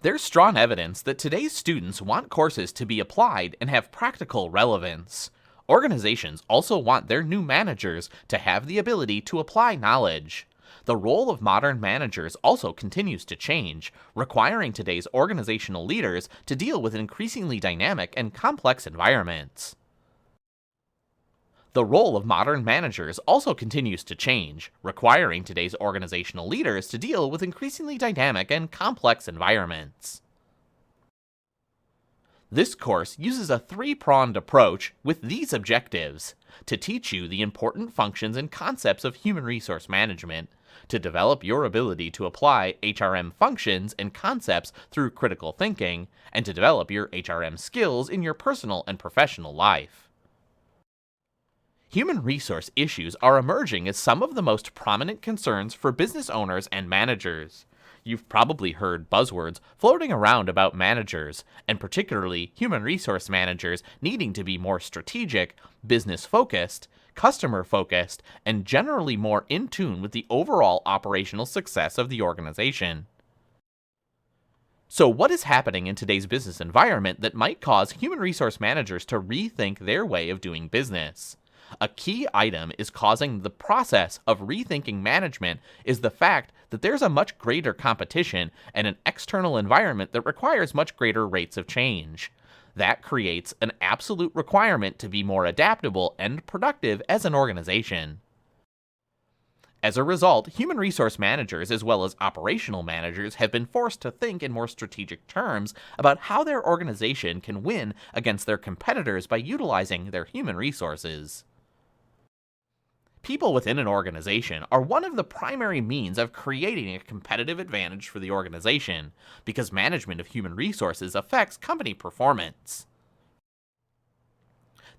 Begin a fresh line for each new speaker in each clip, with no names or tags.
There's strong evidence that today's students want courses to be applied and have practical relevance. Organizations also want their new managers to have the ability to apply knowledge. The role of modern managers also continues to change, requiring today's organizational leaders to deal with increasingly dynamic and complex environments. The role of modern managers also continues to change, requiring today's organizational leaders to deal with increasingly dynamic and complex environments. This course uses a three-pronged approach with these objectives: to teach you the important functions and concepts of human resource management, to develop your ability to apply HRM functions and concepts through critical thinking, and to develop your HRM skills in your personal and professional life. Human resource issues are emerging as some of the most prominent concerns for business owners and managers. You've probably heard buzzwords floating around about managers, and particularly human resource managers needing to be more strategic, business-focused, customer-focused, and generally more in tune with the overall operational success of the organization. So what is happening in today's business environment that might cause human resource managers to rethink their way of doing business? A key item is causing the process of rethinking management is the fact that there's a much greater competition and an external environment that requires much greater rates of change. That creates an absolute requirement to be more adaptable and productive as an organization. As a result, human resource managers as well as operational managers have been forced to think in more strategic terms about how their organization can win against their competitors by utilizing their human resources. People within an organization are one of the primary means of creating a competitive advantage for the organization, because management of human resources affects company performance.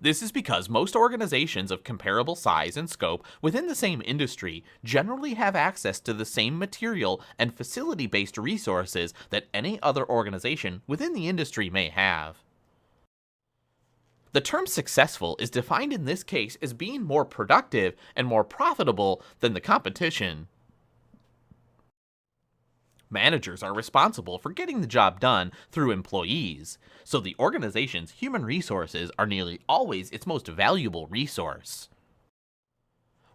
This is because most organizations of comparable size and scope within the same industry generally have access to the same material and facility-based resources that any other organization within the industry may have. The term successful is defined in this case as being more productive and more profitable than the competition. Managers are responsible for getting the job done through employees, so the organization's human resources are nearly always its most valuable resource.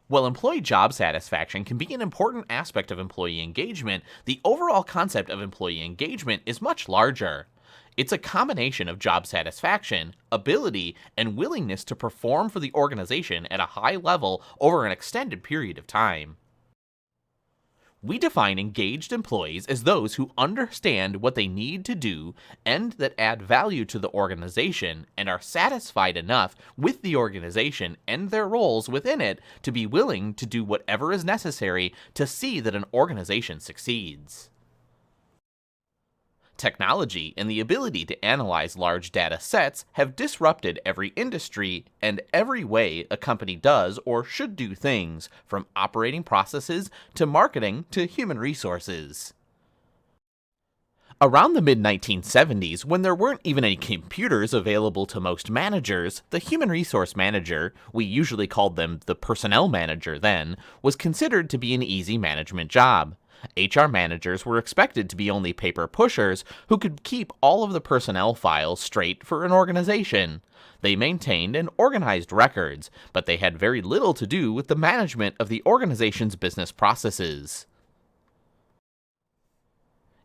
While employee job satisfaction can be an important aspect of employee engagement, the overall concept of employee engagement is much larger. It's a combination of job satisfaction, ability, and willingness to perform for the organization at a high level over an extended period of time. We define engaged employees as those who understand what they need to do and that add value to the organization and are satisfied enough with the organization and their roles within it to be willing to do whatever is necessary to see that an organization succeeds. Technology and the ability to analyze large data sets have disrupted every industry and every way a company does or should do things, from operating processes to marketing to human resources. Around the mid-1970s, when there weren't even any computers available to most managers, the human resource manager, we usually called them the personnel manager then, was considered to be an easy management job. HR managers were expected to be only paper pushers who could keep all of the personnel files straight for an organization. They maintained and organized records, but they had very little to do with the management of the organization's business processes.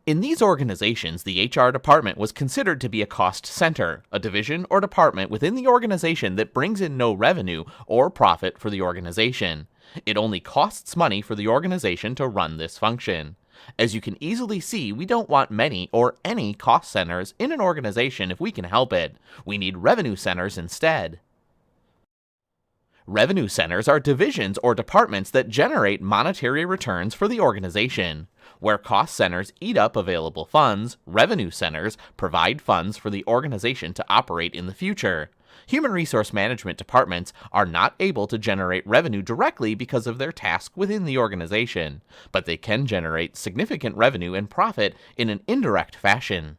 In these organizations, the HR department was considered to be a cost center, a division or department within the organization that brings in no revenue or profit for the organization. It only costs money for the organization to run this function. As you can easily see, we don't want many or any cost centers in an organization if we can help it. We need revenue centers instead. Revenue centers are divisions or departments that generate monetary returns for the organization. Where cost centers eat up available funds, revenue centers provide funds for the organization to operate in the future. Human resource management departments are not able to generate revenue directly because of their task within the organization, but they can generate significant revenue and profit in an indirect fashion.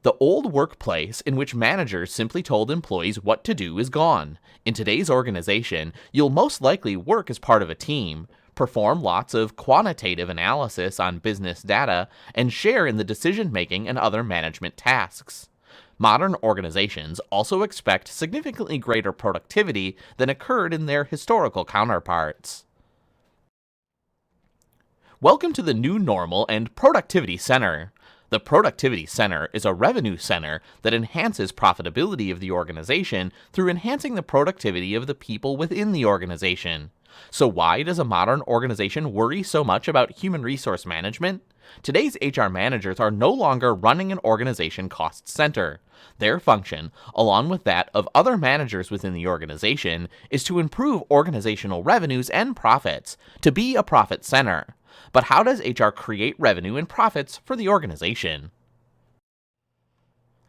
The old workplace in which managers simply told employees what to do is gone. In today's organization, you'll most likely work as part of a team. perform lots of quantitative analysis on business data, and share in the decision making and other management tasks. Modern organizations also expect significantly greater productivity than occurred in their historical counterparts. Welcome to the new normal and Productivity Center. The Productivity Center is a revenue center that enhances profitability of the organization through enhancing the productivity of the people within the organization. So why does a modern organization worry so much about human resource management? Today's HR managers are no longer running an organization cost center. Their function, along with that of other managers within the organization, is to improve organizational revenues and profits, to be a profit center. But how does HR create revenue and profits for the organization?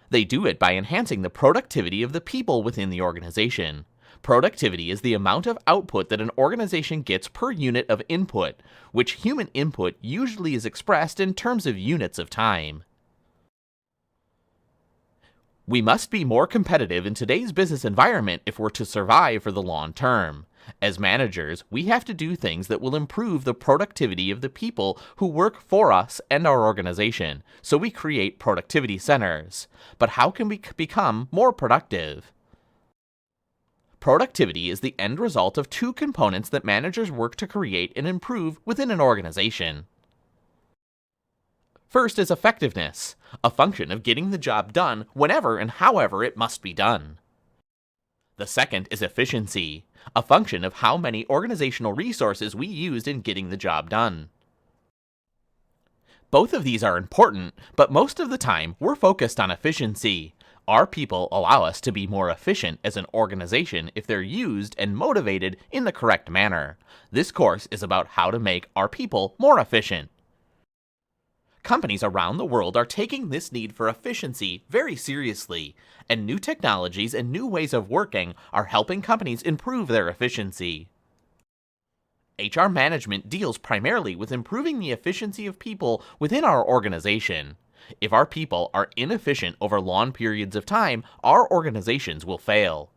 They do it by enhancing the productivity of the people within the organization. Productivity is the amount of output that an organization gets per unit of input, which human input usually is expressed in terms of units of time. We must be more competitive in today's business environment if we're to survive for the long term. As managers, we have to do things that will improve the productivity of the people who work for us and our organization, so we create productivity centers. But how can we become more productive? Productivity is the end result of two components that managers work to create and improve within an organization. First is effectiveness, a function of getting the job done whenever and however it must be done. The second is efficiency, a function of how many organizational resources we used in getting the job done. Both of these are important, but most of the time we're focused on efficiency. Our people allow us to be more efficient as an organization if they're used and motivated in the correct manner. This course is about how to make our people more efficient. Companies around the world are taking this need for efficiency very seriously, and new technologies and new ways of working are helping companies improve their efficiency. HR management deals primarily with improving the efficiency of people within our organization. If our people are inefficient over long periods of time, our organizations will fail.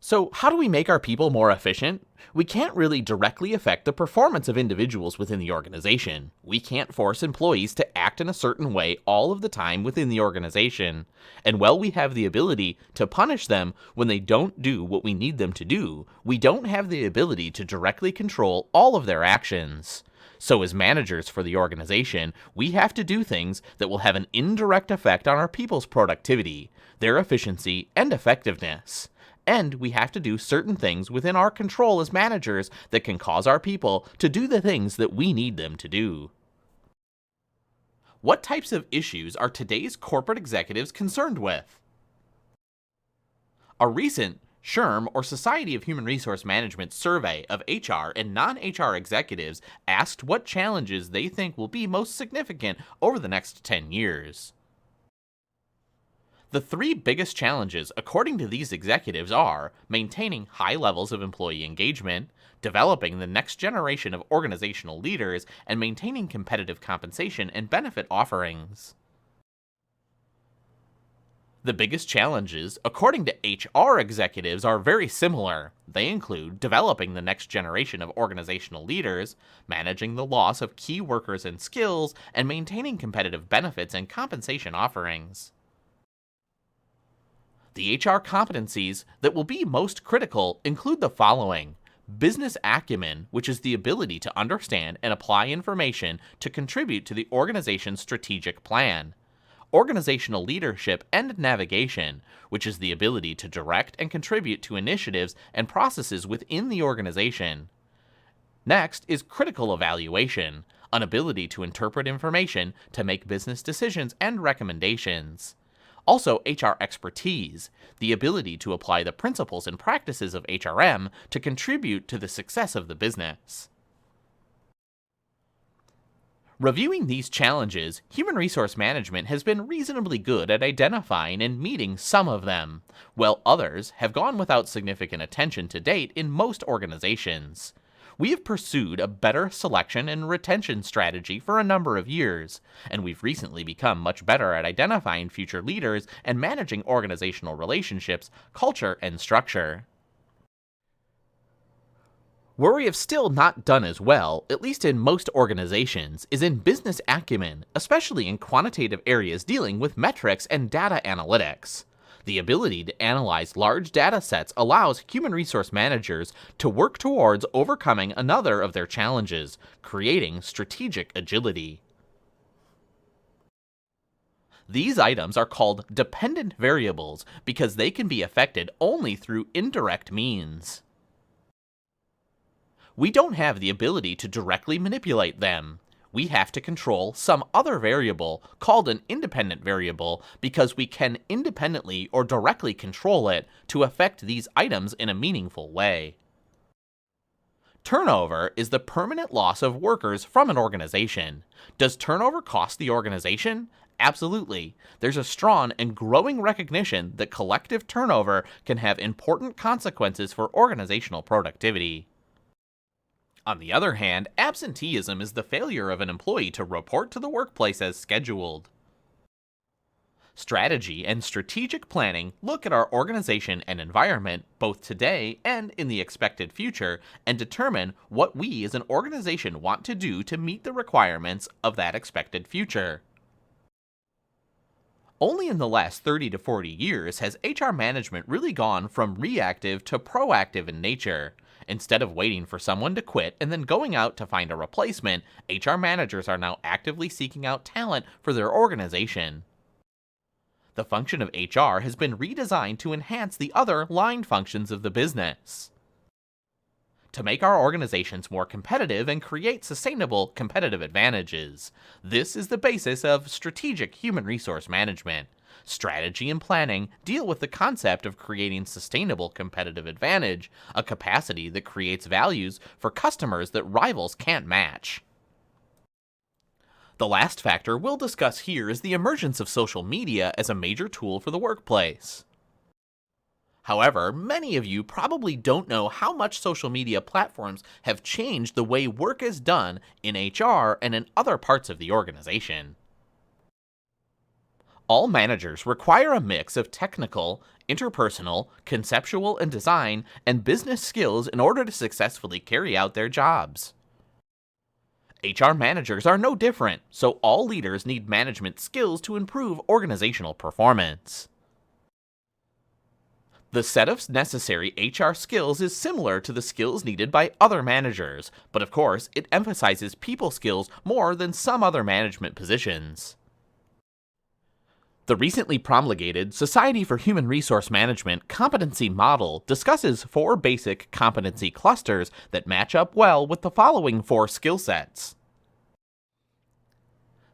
So, how do we make our people more efficient? We can't really directly affect the performance of individuals within the organization. We can't force employees to act in a certain way all of the time within the organization. And while we have the ability to punish them when they don't do what we need them to do, we don't have the ability to directly control all of their actions. So as managers for the organization, we have to do things that will have an indirect effect on our people's productivity, their efficiency, and effectiveness. And we have to do certain things within our control as managers that can cause our people to do the things that we need them to do. What types of issues are today's corporate executives concerned with? A recent SHRM, or Society of Human Resource Management survey of HR and non-HR executives asked what challenges they think will be most significant over the next 10 years. The three biggest challenges, according to these executives, are maintaining high levels of employee engagement, developing the next generation of organizational leaders, and maintaining competitive compensation and benefit offerings. The biggest challenges, according to HR executives, are very similar. They include developing the next generation of organizational leaders, managing the loss of key workers and skills, and maintaining competitive benefits and compensation offerings. The HR competencies that will be most critical include the following: business acumen, which is the ability to understand and apply information to contribute to the organization's strategic plan; organizational leadership and navigation, which is the ability to direct and contribute to initiatives and processes within the organization. Next is critical evaluation, an ability to interpret information to make business decisions and recommendations. Also, HR expertise, the ability to apply the principles and practices of HRM to contribute to the success of the business. Reviewing these challenges, human resource management has been reasonably good at identifying and meeting some of them, while others have gone without significant attention to date in most organizations. We have pursued a better selection and retention strategy for a number of years, and we've recently become much better at identifying future leaders and managing organizational relationships, culture, and structure. Where we have still not done as well, at least in most organizations, is in business acumen, especially in quantitative areas dealing with metrics and data analytics. The ability to analyze large data sets allows human resource managers to work towards overcoming another of their challenges, creating strategic agility. These items are called dependent variables because they can be affected only through indirect means. We don't have the ability to directly manipulate them. We have to control some other variable called an independent variable because we can independently or directly control it to affect these items in a meaningful way. Turnover is the permanent loss of workers from an organization. Does turnover cost the organization? Absolutely. There's a strong and growing recognition that collective turnover can have important consequences for organizational productivity. On the other hand, absenteeism is the failure of an employee to report to the workplace as scheduled. Strategy and strategic planning look at our organization and environment both today and in the expected future and determine what we as an organization want to do to meet the requirements of that expected future. Only in the last 30 to 40 years has HR management really gone from reactive to proactive in nature. Instead of waiting for someone to quit and then going out to find a replacement, HR managers are now actively seeking out talent for their organization. The function of HR has been redesigned to enhance the other line functions of the business. To make our organizations more competitive and create sustainable competitive advantages. This is the basis of strategic human resource management. Strategy and planning deal with the concept of creating sustainable competitive advantage, a capacity that creates values for customers that rivals can't match. The last factor we'll discuss here is the emergence of social media as a major tool for the workplace. However, many of you probably don't know how much social media platforms have changed the way work is done in HR and in other parts of the organization. All managers require a mix of technical, interpersonal, conceptual and design, and business skills in order to successfully carry out their jobs. HR managers are no different, so all leaders need management skills to improve organizational performance. The set of necessary HR skills is similar to the skills needed by other managers, but of course, it emphasizes people skills more than some other management positions. The recently promulgated Society for Human Resource Management competency model discusses 4 basic competency clusters that match up well with the following 4 skill sets.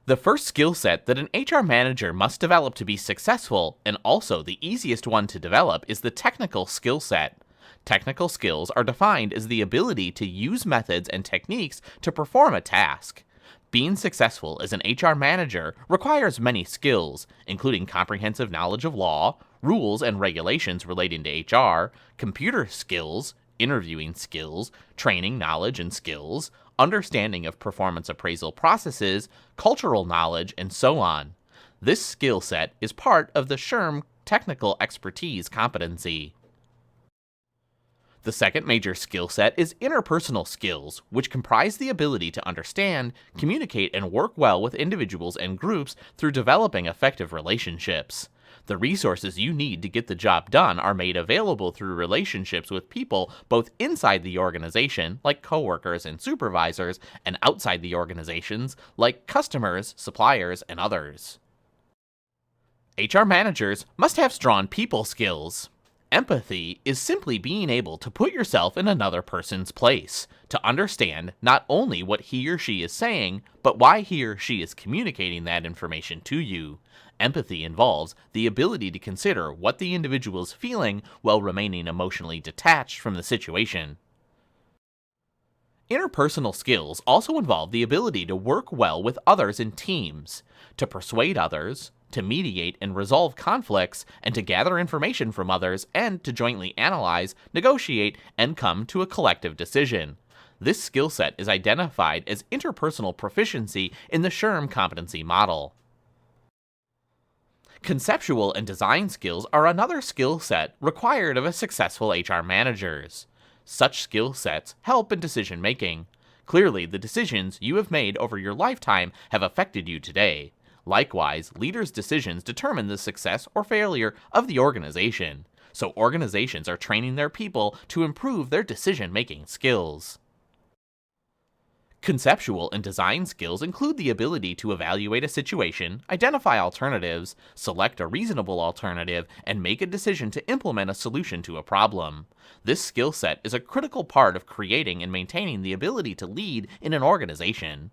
The first skill set that an HR manager must develop to be successful, and also the easiest one to develop, is the technical skill set. Technical skills are defined as the ability to use methods and techniques to perform a task. Being successful as an HR manager requires many skills, including comprehensive knowledge of law, rules and regulations relating to HR, computer skills, interviewing skills, training knowledge and skills, understanding of performance appraisal processes, cultural knowledge, and so on. This skill set is part of the SHRM technical expertise competency. The second major skill set is interpersonal skills, which comprise the ability to understand, communicate, and work well with individuals and groups through developing effective relationships. The resources you need to get the job done are made available through relationships with people both inside the organization, like coworkers and supervisors, and outside the organizations, like customers, suppliers, and others. HR managers must have strong people skills. Empathy is simply being able to put yourself in another person's place, to understand not only what he or she is saying, but why he or she is communicating that information to you. Empathy involves the ability to consider what the individual is feeling while remaining emotionally detached from the situation. Interpersonal skills also involve the ability to work well with others in teams, to persuade others, to mediate and resolve conflicts, and to gather information from others, and to jointly analyze, negotiate, and come to a collective decision. This skill set is identified as interpersonal proficiency in the SHRM competency model. Conceptual and design skills are another skill set required of a successful HR managers. Such skill sets help in decision making. Clearly, the decisions you have made over your lifetime have affected you today. Likewise, leaders' decisions determine the success or failure of the organization. So organizations are training their people to improve their decision-making skills. Conceptual and design skills include the ability to evaluate a situation, identify alternatives, select a reasonable alternative, and make a decision to implement a solution to a problem. This skill set is a critical part of creating and maintaining the ability to lead in an organization.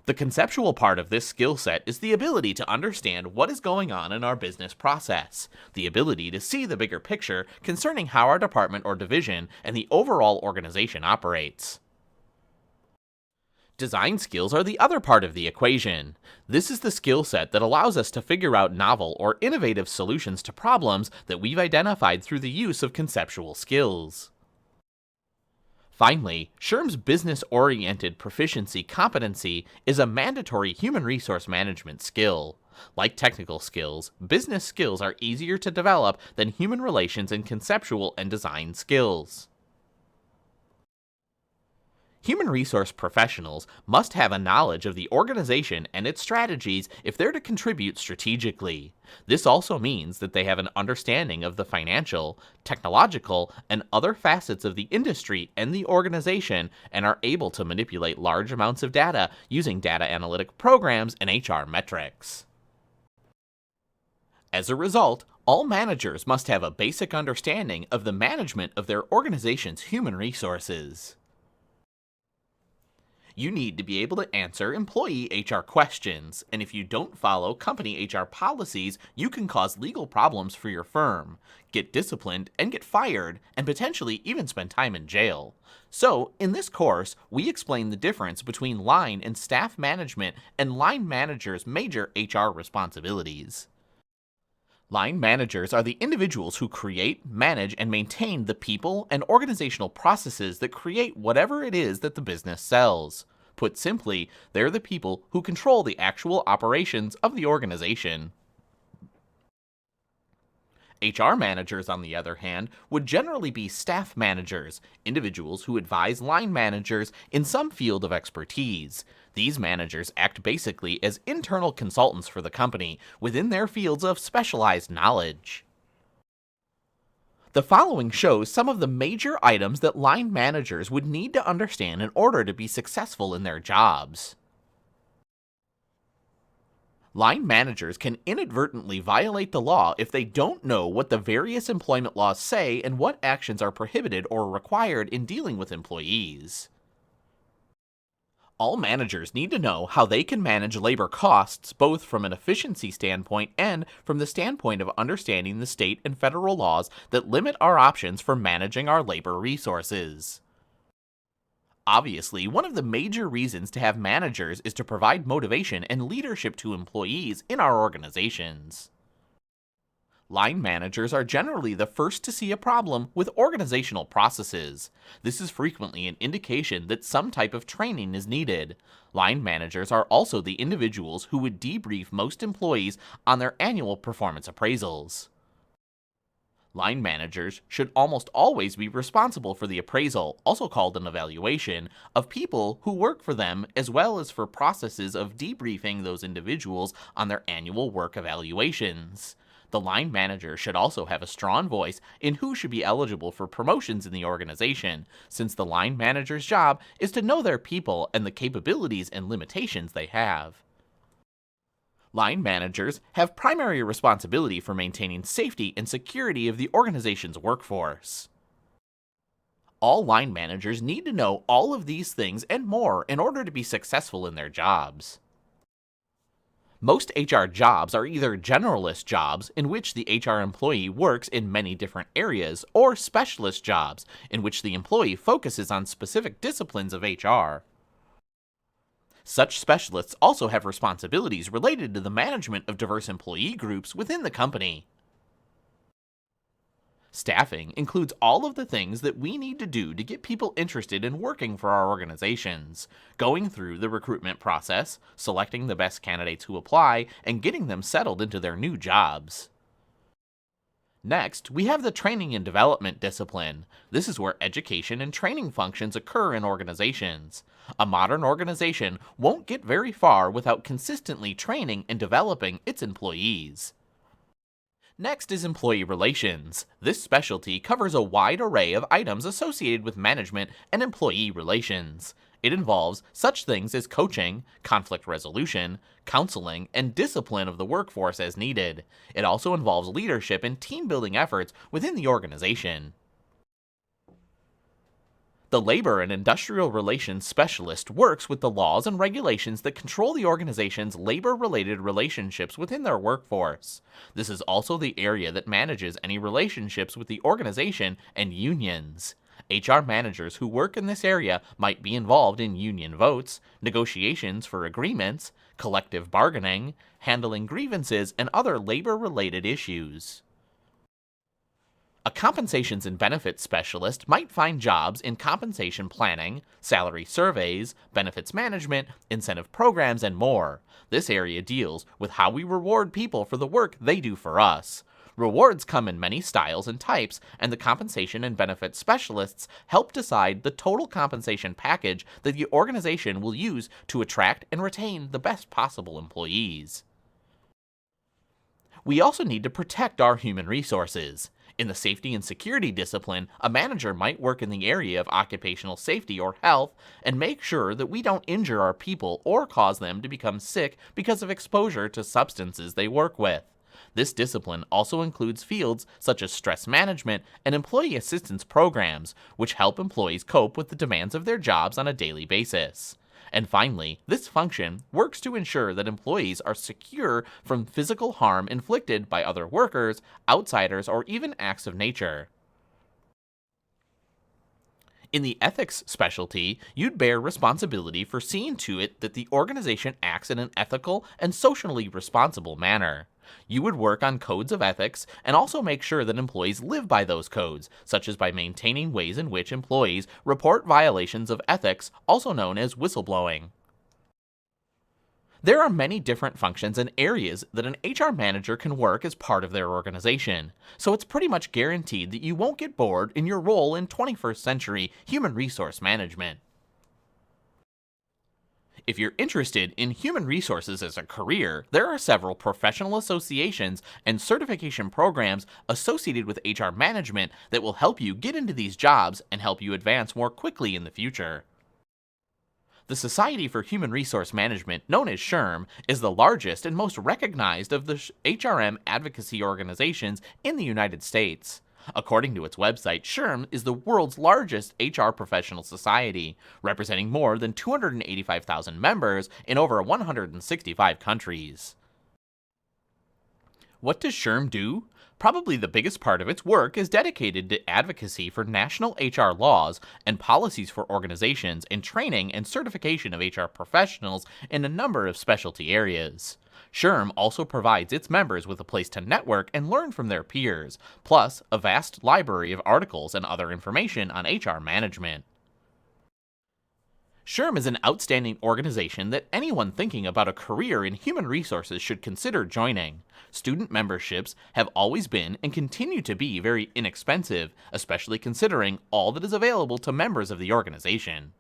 The conceptual part of this skill set is the ability to understand what is going on in our business process, the ability to see the bigger picture concerning how our department or division and the overall organization operates. Design skills are the other part of the equation. This is the skill set that allows us to figure out novel or innovative solutions to problems that we've identified through the use of conceptual skills. Finally, SHRM's business-oriented proficiency competency is a mandatory human resource management skill. Like technical skills, business skills are easier to develop than human relations and conceptual and design skills. Human resource professionals must have a knowledge of the organization and its strategies if they're to contribute strategically. This also means that they have an understanding of the financial, technological, and other facets of the industry and the organization and are able to manipulate large amounts of data using data analytic programs and HR metrics. As a result, all managers must have a basic understanding of the management of their organization's human resources. You need to be able to answer employee HR questions, and if you don't follow company HR policies, you can cause legal problems for your firm, get disciplined, and get fired, and potentially even spend time in jail. So, in this course, we explain the difference between line and staff management and line managers' major HR responsibilities. Line managers are the individuals who create, manage, and maintain the people and organizational processes that create whatever it is that the business sells. Put simply, they're the people who control the actual operations of the organization. HR managers, on the other hand, would generally be staff managers, individuals who advise line managers in some field of expertise. These managers act basically as internal consultants for the company within their fields of specialized knowledge. The following shows some of the major items that line managers would need to understand in order to be successful in their jobs. Line managers can inadvertently violate the law if they don't know what the various employment laws say and what actions are prohibited or required in dealing with employees. All managers need to know how they can manage labor costs both from an efficiency standpoint and from the standpoint of understanding the state and federal laws that limit our options for managing our labor resources. Obviously, one of the major reasons to have managers is to provide motivation and leadership to employees in our organizations. Line managers are generally the first to see a problem with organizational processes. This is frequently an indication that some type of training is needed. Line managers are also the individuals who would debrief most employees on their annual performance appraisals. Line managers should almost always be responsible for the appraisal, also called an evaluation, of people who work for them, as well as for processes of debriefing those individuals on their annual work evaluations. The line manager should also have a strong voice in who should be eligible for promotions in the organization, since the line manager's job is to know their people and the capabilities and limitations they have. Line managers have primary responsibility for maintaining safety and security of the organization's workforce. All line managers need to know all of these things and more in order to be successful in their jobs. Most HR jobs are either generalist jobs, in which the HR employee works in many different areas, or specialist jobs, in which the employee focuses on specific disciplines of HR. Such specialists also have responsibilities related to the management of diverse employee groups within the company. Staffing includes all of the things that we need to do to get people interested in working for our organizations, going through the recruitment process, selecting the best candidates who apply, and getting them settled into their new jobs. Next, we have the training and development discipline. This is where education and training functions occur in organizations. A modern organization won't get very far without consistently training and developing its employees. Next is employee relations. This specialty covers a wide array of items associated with management and employee relations. It involves such things as coaching, conflict resolution, counseling, and discipline of the workforce as needed. It also involves leadership and team building efforts within the organization. The Labor and Industrial Relations Specialist works with the laws and regulations that control the organization's labor-related relationships within their workforce. This is also the area that manages any relationships with the organization and unions. HR managers who work in this area might be involved in union votes, negotiations for agreements, collective bargaining, handling grievances, and other labor-related issues. A compensations and benefits specialist might find jobs in compensation planning, salary surveys, benefits management, incentive programs, and more. This area deals with how we reward people for the work they do for us. Rewards come in many styles and types, and the compensation and benefits specialists help decide the total compensation package that the organization will use to attract and retain the best possible employees. We also need to protect our human resources. In the safety and security discipline, a manager might work in the area of occupational safety or health and make sure that we don't injure our people or cause them to become sick because of exposure to substances they work with. This discipline also includes fields such as stress management and employee assistance programs, which help employees cope with the demands of their jobs on a daily basis. And finally, this function works to ensure that employees are secure from physical harm inflicted by other workers, outsiders, or even acts of nature. In the ethics specialty, you'd bear responsibility for seeing to it that the organization acts in an ethical and socially responsible manner. You would work on codes of ethics and also make sure that employees live by those codes, such as by maintaining ways in which employees report violations of ethics, also known as whistleblowing. There are many different functions and areas that an HR manager can work as part of their organization, so it's pretty much guaranteed that you won't get bored in your role in 21st century human resource management. If you're interested in human resources as a career, there are several professional associations and certification programs associated with HR management that will help you get into these jobs and help you advance more quickly in the future. The Society for Human Resource Management, known as SHRM, is the largest and most recognized of the HRM advocacy organizations in the United States. According to its website, SHRM is the world's largest HR professional society, representing more than 285,000 members in over 165 countries. What does SHRM do? Probably the biggest part of its work is dedicated to advocacy for national HR laws and policies for organizations and training and certification of HR professionals in a number of specialty areas. SHRM also provides its members with a place to network and learn from their peers, plus a vast library of articles and other information on HR management. SHRM is an outstanding organization that anyone thinking about a career in human resources should consider joining. Student memberships have always been and continue to be very inexpensive, especially considering all that is available to members of the organization.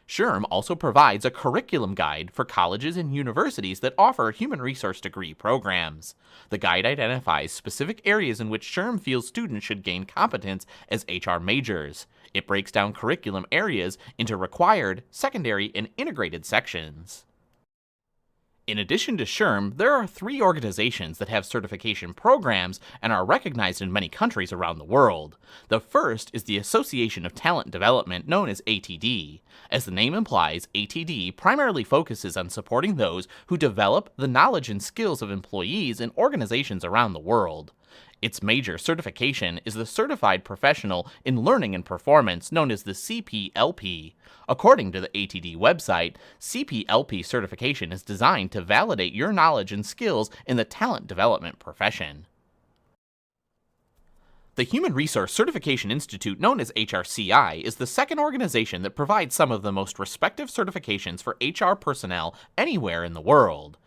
SHRM also provides a curriculum guide for colleges and universities that offer human resource degree programs. The guide identifies specific areas in which SHRM feels students should gain competence as HR majors. It breaks down curriculum areas into required, secondary, and integrated sections. In addition to SHRM, there are 3 organizations that have certification programs and are recognized in many countries around the world. The first is the Association of Talent Development, known as ATD. As the name implies, ATD primarily focuses on supporting those who develop the knowledge and skills of employees in organizations around the world. Its major certification is the Certified Professional in Learning and Performance, known as the CPLP. According to the ATD website, CPLP certification is designed to validate your knowledge and skills in the talent development profession. The Human Resource Certification Institute, known as HRCI, is the second organization that provides some of the most respective certifications for HR personnel anywhere in the world.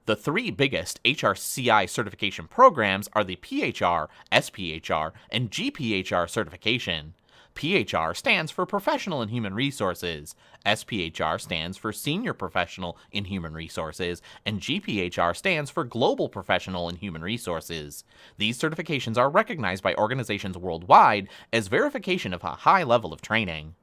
The three biggest HRCI certification programs are the PHR, SPHR, and GPHR certification. PHR stands for Professional in Human Resources, SPHR stands for Senior Professional in Human Resources, and GPHR stands for Global Professional in Human Resources. These certifications are recognized by organizations worldwide as verification of a high level of training.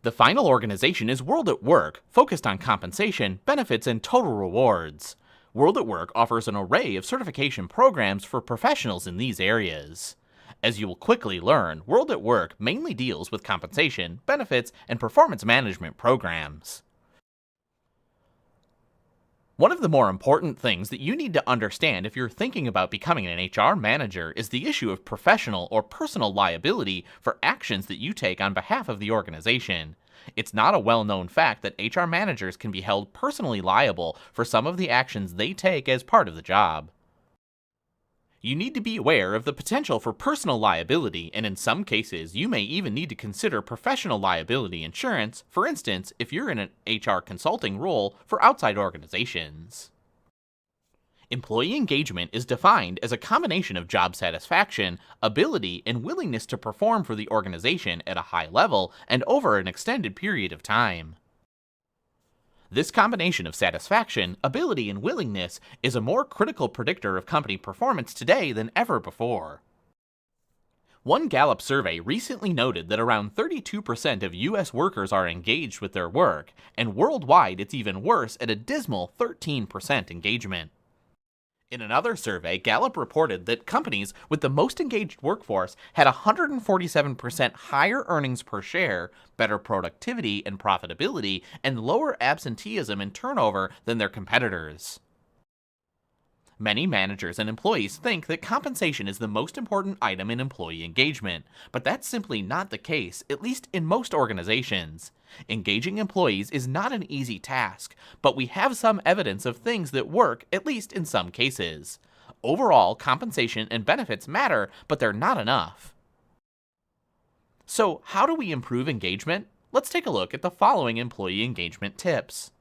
The final organization is World at Work, focused on compensation, benefits, and total rewards. World at Work offers an array of certification programs for professionals in these areas. As you will quickly learn, World at Work mainly deals with compensation, benefits, and performance management programs. One of the more important things that you need to understand if you're thinking about becoming an HR manager is the issue of professional or personal liability for actions that you take on behalf of the organization. It's not a well-known fact that HR managers can be held personally liable for some of the actions they take as part of the job. You need to be aware of the potential for personal liability, and in some cases, you may even need to consider professional liability insurance, for instance, if you're in an HR consulting role for outside organizations. Employee engagement is defined as a combination of job satisfaction, ability, and willingness to perform for the organization at a high level and over an extended period of time. This combination of satisfaction, ability, and willingness is a more critical predictor of company performance today than ever before. One Gallup survey recently noted that around 32% of US workers are engaged with their work, and worldwide it's even worse at a dismal 13% engagement. In another survey, Gallup reported that companies with the most engaged workforce had 147% higher earnings per share, better productivity and profitability, and lower absenteeism and turnover than their competitors. Many managers and employees think that compensation is the most important item in employee engagement, but that's simply not the case, at least in most organizations. Engaging employees is not an easy task, but we have some evidence of things that work, at least in some cases. Overall, compensation and benefits matter, but they're not enough. So, how do we improve engagement? Let's take a look at the following employee engagement tips.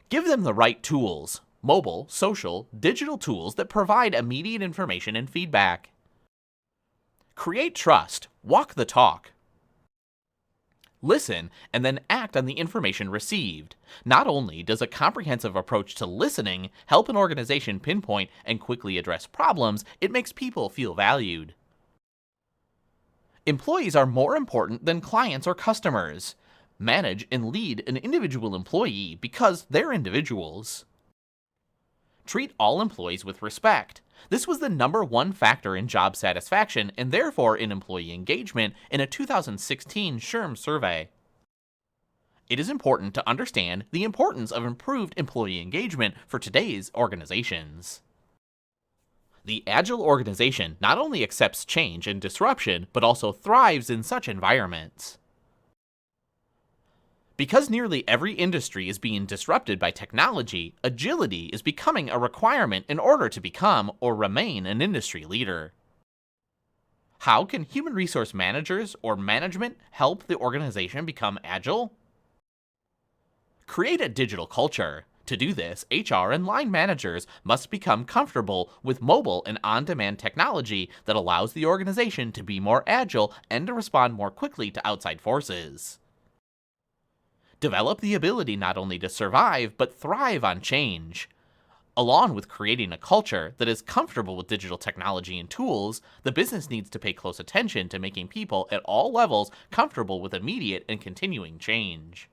Give them the right tools. Mobile, social, digital tools that provide immediate information and feedback. Create trust. Walk the talk. Listen, and then act on the information received. Not only does a comprehensive approach to listening help an organization pinpoint and quickly address problems, it makes people feel valued. Employees are more important than clients or customers. Manage and lead an individual employee because they're individuals. Treat all employees with respect. This was the #1 factor in job satisfaction and therefore in employee engagement in a 2016 SHRM survey. It is important to understand the importance of improved employee engagement for today's organizations. The agile organization not only accepts change and disruption, but also thrives in such environments. Because nearly every industry is being disrupted by technology, agility is becoming a requirement in order to become or remain an industry leader. How can human resource managers or management help the organization become agile? Create a digital culture. To do this, HR and line managers must become comfortable with mobile and on-demand technology that allows the organization to be more agile and to respond more quickly to outside forces. Develop the ability not only to survive, but thrive on change. Along with creating a culture that is comfortable with digital technology and tools, the business needs to pay close attention to making people at all levels comfortable with immediate and continuing change.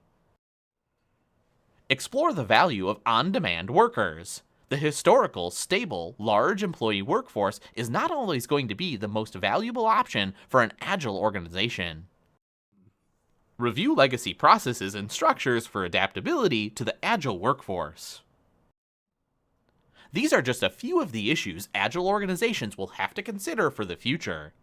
Explore the value of on-demand workers. The historical, stable, large employee workforce is not always going to be the most valuable option for an agile organization. Review legacy processes and structures for adaptability to the agile workforce. These are just a few of the issues agile organizations will have to consider for the future.